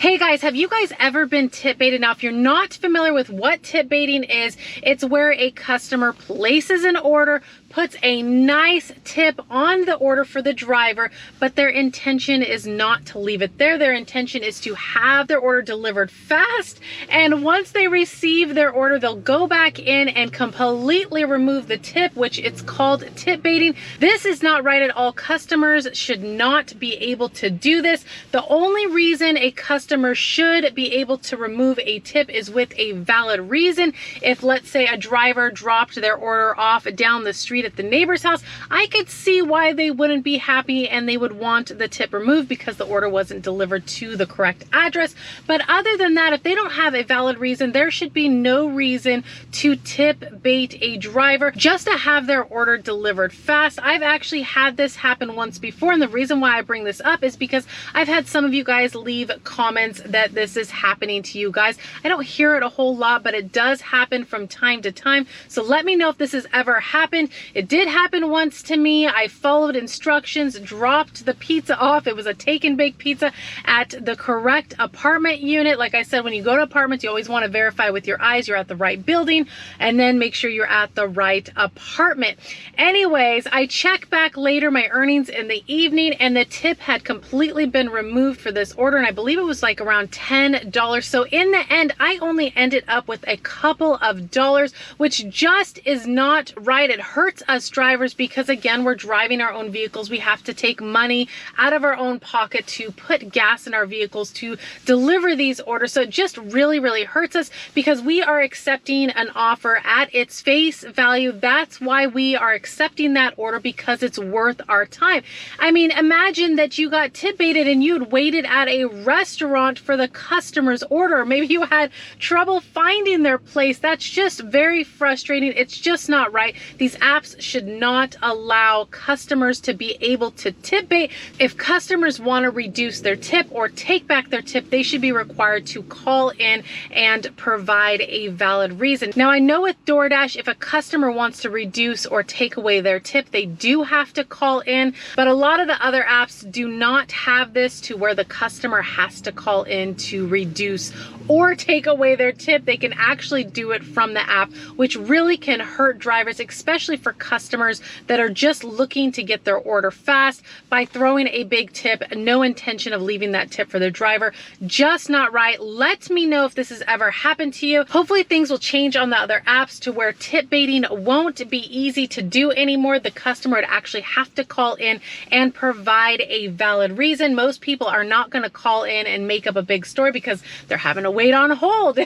Hey guys, have you guys ever been tip baited? Now, if you're not familiar with what tip baiting is, it's where a customer places an order, puts a nice tip on the order for the driver, but their intention is not to leave it there. Their intention is to have their order delivered fast. And once they receive their order, they'll go back in and completely remove the tip, which it's called tip baiting. This is not right at all. Customers should not be able to do this. The only reason a customer should be able to remove a tip is with a valid reason. If, let's say, a driver dropped their order off down the street at the neighbor's house, I could see why they wouldn't be happy and they would want the tip removed because the order wasn't delivered to the correct address. But other than that, if they don't have a valid reason, there should be no reason to tip bait a driver just to have their order delivered fast. I've actually had this happen once before, and the reason why I bring this up is because I've had some of you guys leave comments that this is happening to you guys. I don't hear it a whole lot, but it does happen from time to time. So let me know if this has ever happened. It did happen once to me. I followed instructions, dropped the pizza off. It was a take and bake pizza at the correct apartment unit. Like I said, when you go to apartments, you always want to verify with your eyes you're at the right building, and then make sure you're at the right apartment. Anyways, I check back later, my earnings in the evening, and the tip had completely been removed for this order, and I believe it was like around $10. So in the end, I only ended up with a couple of dollars, which just is not right. It hurts us drivers because, again, we're driving our own vehicles. We have to take money out of our own pocket to put gas in our vehicles to deliver these orders. So it just really, really hurts us because we are accepting an offer at its face value. That's why we are accepting that order, because it's worth our time. I mean, imagine that you got tip baited and you'd waited at a restaurant for the customer's order. Maybe you had trouble finding their place. That's just very frustrating. It's just not right. These apps should not allow customers to be able to tip bait. If customers want to reduce their tip or take back their tip, they should be required to call in and provide a valid reason. Now, I know with DoorDash, if a customer wants to reduce or take away their tip, they do have to call in, but a lot of the other apps do not have this to where the customer has to call in to reduce or take away their tip. They can actually do it from the app, which really can hurt drivers, especially for customers that are just looking to get their order fast by throwing a big tip. No intention of leaving that tip for the driver. Just not right. Let me know if this has ever happened to you. Hopefully things will change on the other apps to where tip baiting won't be easy to do anymore. The customer would actually have to call in and provide a valid reason. Most people are not going to call in and make up a big story because they're having to wait on hold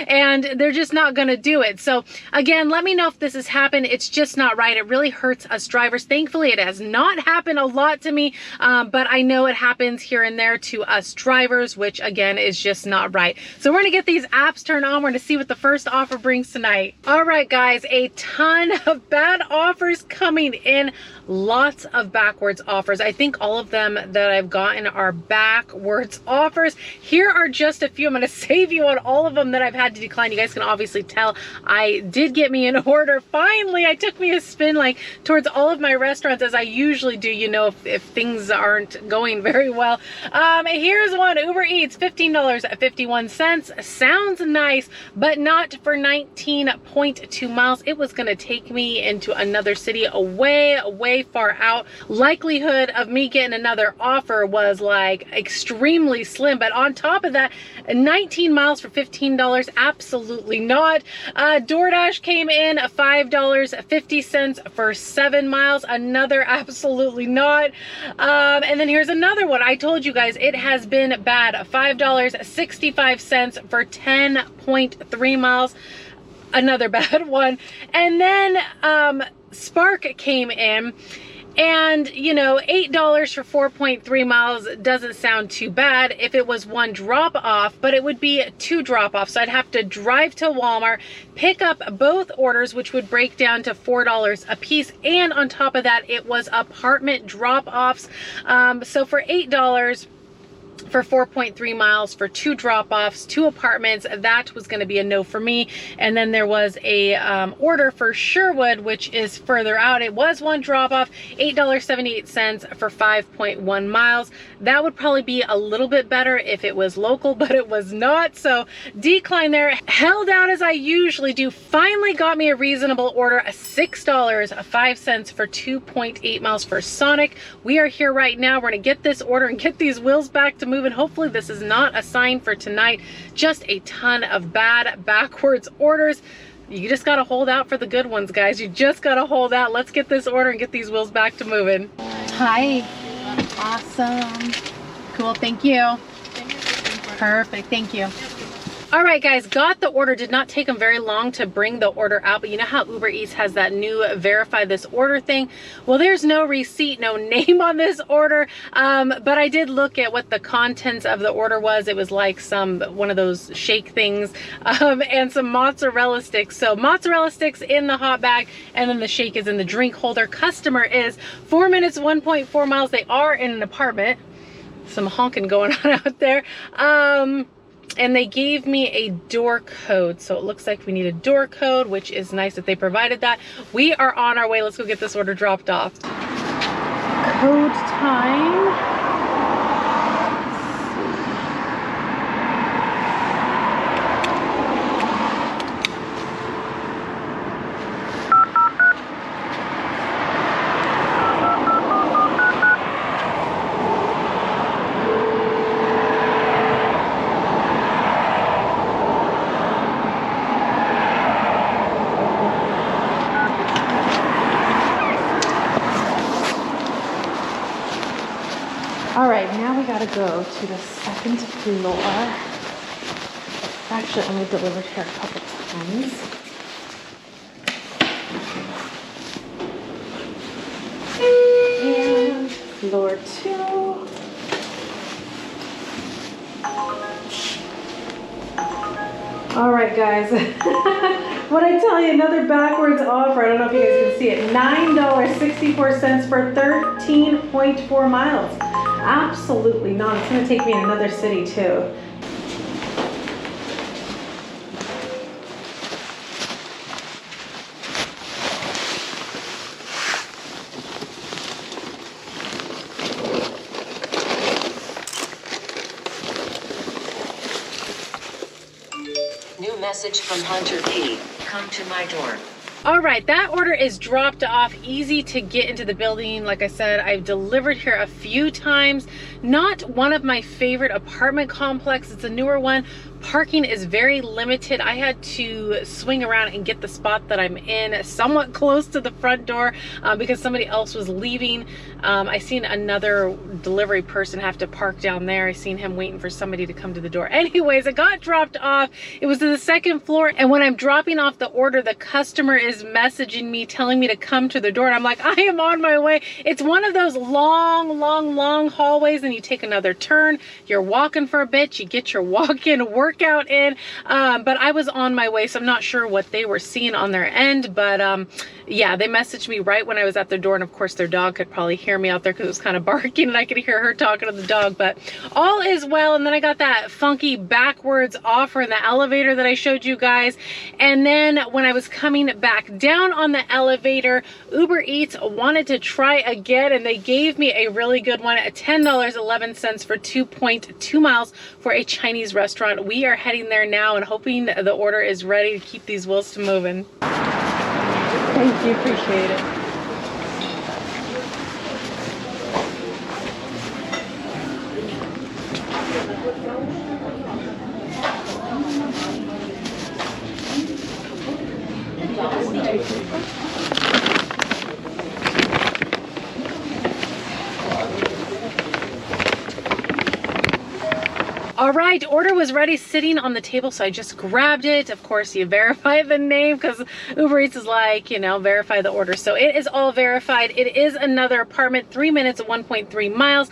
and they're just not going to do it. So again, let me know if this has happened. It's just not right. It really hurts us drivers. Thankfully, it has not happened a lot to me, but I know it happens here and there to us drivers, which again is just not right. So we're going to get these apps turned on. We're going to see what the first offer brings tonight. All right, guys, a ton of bad offers coming in. Lots of backwards offers. I think all of them that I've gotten are backwards offers. Here are just a few. I'm going to save you on all of them that I've had to decline. You guys can obviously tell I did get me an order. Finally, I took me a spin like towards all of my restaurants, as I usually do, you know, if things aren't going very well. Here's one, Ubereats, $15.51. Sounds nice, but not for 19.2 miles. It was going to take me into another city way far out. Likelihood of me getting another offer was like extremely slim, but on top of that, 19 miles for $15, absolutely not. DoorDash came in $5.50 for 7 miles, another absolutely not. And then here's another one. I told you guys it has been bad. $5.65 for 10.3 miles, another bad one. And then Spark came in, and you know, $8 for 4.3 miles doesn't sound too bad if it was one drop off, but it would be 2 drop offs. So I'd have to drive to Walmart, pick up both orders, which would break down to $4 a piece, and on top of that, it was apartment drop offs. So for $8, for 4.3 miles for 2 drop-offs, 2 apartments. That was going to be a no for me. And then there was a order for Sherwood, which is further out. It was 1 drop-off, $8.78 for 5.1 miles. That would probably be a little bit better if it was local, but it was not. So decline there. Held out as I usually do. Finally got me a reasonable order, $6.05 for 2.8 miles for Sonic. We are here right now. We're going to get this order and get these wheels back to moving. Hopefully this is not a sign for tonight. Just a ton of bad backwards orders. You just got to hold out for the good ones, guys. You just got to hold out. Let's get this order and get these wheels back to moving. Hi. Awesome. Cool. Thank you. Perfect. Thank you. All right, guys, got the order. Did not take them very long to bring the order out, but you know how Uber Eats has that new verify this order thing? Well, there's no receipt, no name on this order, but I did look at what the contents of the order was. It was like one of those shake things, and some mozzarella sticks. So mozzarella sticks in the hot bag, and then the shake is in the drink holder. Customer is 4 minutes, 1.4 miles. They are in an apartment. Some honking going on out there. And they gave me a door code. So it looks like we need a door code, which is nice that they provided that. We are on our way. Let's go get this order dropped off. Code time. All right, now we gotta go to the second floor. Actually, only delivered here a couple times. And floor 2. All right, guys. What I tell you, another backwards offer. I don't know if you guys can see it. $9.64 for 13.4 miles. Absolutely not. It's going to take me in another city too. New message from Hunter P. Come to my door. All right, that order is dropped off. Easy to get into the building. Like I said, I've delivered here a few times. Not one of my favorite apartment complexes. It's a newer one. Parking is very limited. I had to swing around and get the spot that I'm in somewhat close to the front door because somebody else was leaving. I seen another delivery person have to park down there. I seen him waiting for somebody to come to the door. Anyways, it got dropped off. It was to the second floor, and when I'm dropping off the order, the customer is messaging me telling me to come to the door, and I'm like, I am on my way. It's one of those long hallways, and you take another turn. You're walking for a bit. You get your walk-in workout in, but I was on my way, so I'm not sure what they were seeing on their end, but yeah, they messaged me right when I was at their door, and of course their dog could probably hear me out there because it was kind of barking and I could hear her talking to the dog, but all is well. And then I got that funky backwards offer in the elevator that I showed you guys, and then when I was coming back down on the elevator, Uber Eats wanted to try again, and they gave me a really good one at $10.11 for 2.2 miles for a Chinese restaurant. We are heading there now and hoping the order is ready to keep these wheels to moving. Thank you, appreciate it. All right, order was ready sitting on the table, so I just grabbed it. Of course, you verify the name because Uber Eats is like, you know, verify the order. So it is all verified. It is another apartment, 3 minutes, 1.3 miles.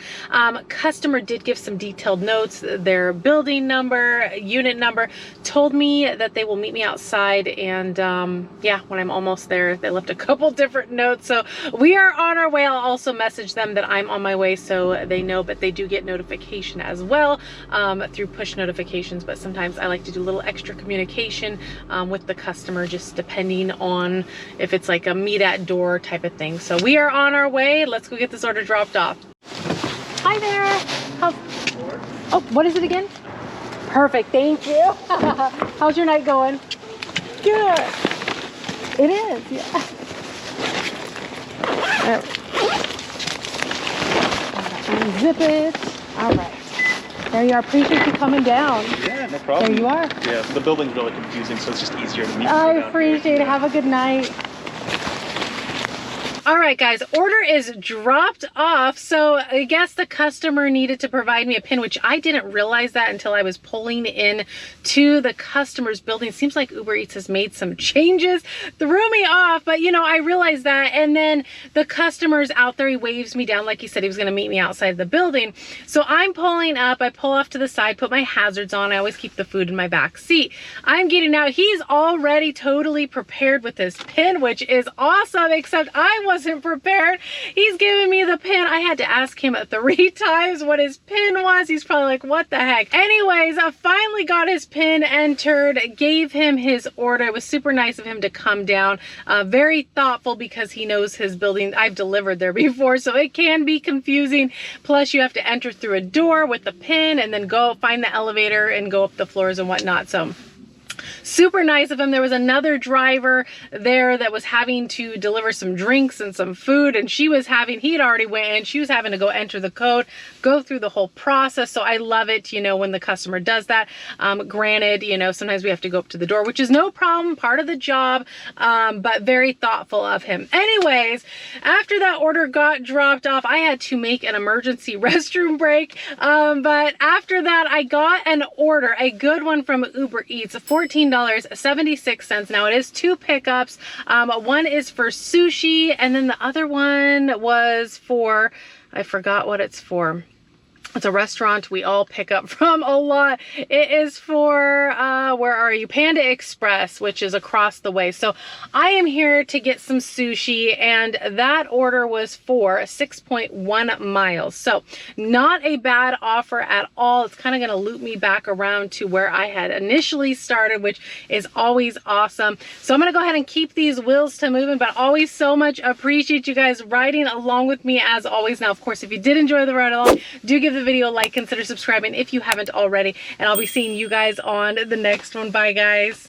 Customer did give some detailed notes, their building number, unit number, told me that they will meet me outside. And yeah, when I'm almost there, they left a couple different notes. So we are on our way. I'll also message them that I'm on my way so they know, but they do get notification as well through push notifications. But sometimes I like to do a little extra communication with the customer, just depending on if it's like a meet at door type of thing. So we are on our way. Let's go get this order dropped off. Hi there. Oh, what is it again? Perfect, thank you. How's your night going? Good. It is, yeah. Unzip it. All right. There you are. Appreciate you coming down. Yeah, no problem. There you are. Yeah, the building's really confusing, so it's just easier to meet. I appreciate it. Have a good night. All right, guys, order is dropped off. So I guess the customer needed to provide me a PIN, which I didn't realize that until I was pulling in to the customer's building. Seems like Uber Eats has made some changes, threw me off, but you know, I realized that. And then the customer's out there, he waves me down like he said he was gonna meet me outside the building. So I'm pulling up, I pull off to the side, put my hazards on. I always keep the food in my back seat. I'm getting out, he's already totally prepared with his PIN, which is awesome, except I wasn't prepared. He's giving me the PIN. I had to ask him 3 times what his PIN was. He's probably like, what the heck? Anyways, I finally got his PIN entered, gave him his order. It was super nice of him to come down. Very thoughtful because he knows his building. I've delivered there before, so it can be confusing. Plus, you have to enter through a door with the PIN and then go find the elevator and go up the floors and whatnot. So super nice of him. There was another driver there that was having to deliver some drinks and some food, and he had already went in. She was having to go enter the code, go through the whole process. So I love it, you know, when the customer does that. Granted, you know, sometimes we have to go up to the door, which is no problem, part of the job, but very thoughtful of him. Anyways, after that order got dropped off, I had to make an emergency restroom break. But after that, I got an order, a good one from Uber Eats, $14.76. Now it is 2 pickups. One is for sushi, and then the other one was for, I forgot what it's for. It's a restaurant we all pick up from a lot. It is for, where are you? Panda Express, which is across the way. So I am here to get some sushi, and that order was for 6.1 miles. So not a bad offer at all. It's kind of going to loop me back around to where I had initially started, which is always awesome. So I'm going to go ahead and keep these wheels to moving, but always so much appreciate you guys riding along with me as always. Now, of course, if you did enjoy the ride along, do give the video a like, consider subscribing if you haven't already, and I'll be seeing you guys on the next one. Bye, guys.